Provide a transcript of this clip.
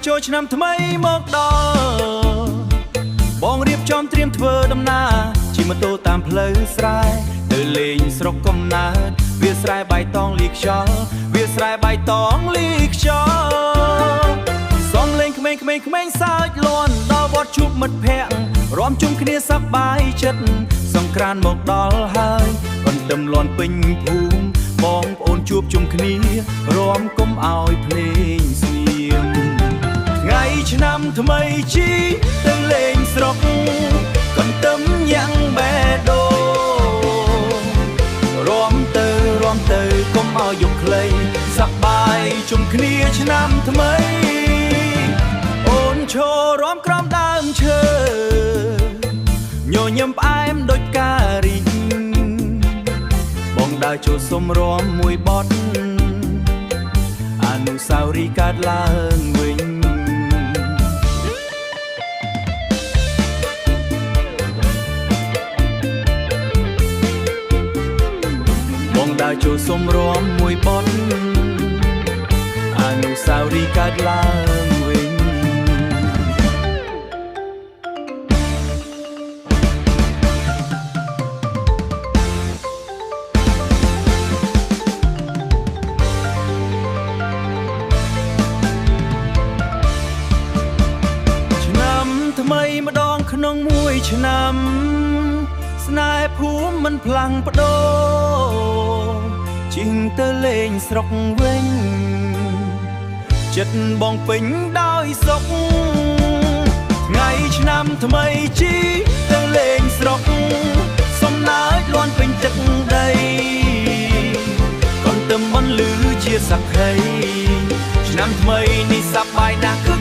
ចូលឆ្នាំថ្មីមកដល់បងរៀបចំត្រៀមធ្វើដំណើរជិះម៉ូតូតាមផ្លូវស្រែទៅលេងស្រុកកំណើតវាស្រែបៃតងលីខ្យល់វាស្រែបៃតងលីខ្យល់សំលេងក្មេងៗសើចលាន់ដល់វត្តជួបមិត្តភក្តិរួមជុំគ្នាសប្បាយចិត្តសង្ក្រាន្តមកដល់ហើយបន្ទឹមលាន់ពេញភូមិបងប្អូនជួបជុំគ្នារួមកុំឲ្យភ្លេងស្ងៀមថ្ងៃឆ្នាំថ្មីជីទៅលេងស្រុកកន្ទឹមយ៉ាងបេះដូងរួមទៅកុំឲ្យយកខ្លីសប្បាយជុំគ្នាឆ្នាំថ្មីអូនឈររួមក្រោមដើមឈើញញឹមផ្អែមដូចការីបងដើរចូលសុំរួមមួយបទអនុស្សាវរីយ៍កើតឡើងវិញបងដើរចូលសុំរួមមួយបទអនុស្សាវរីយ៍កើតឡើងវិញថ្មីម្ដងក្នុងមួយឆ្នាំស្នេហ៍ភូមិមិនផ្លាំងប្ដូរជិះទៅលេងស្រុកវិញចិត្តបងពេញដោយសុខថ្ងៃឆ្នាំថ្មីជីទៅលេងស្រុកសំណើចលាន់ពេញទឹកដីកន្ទឹមបន្លឺជាសក្ខីឆ្នាំថ្មីនេះសប្បាយណាស់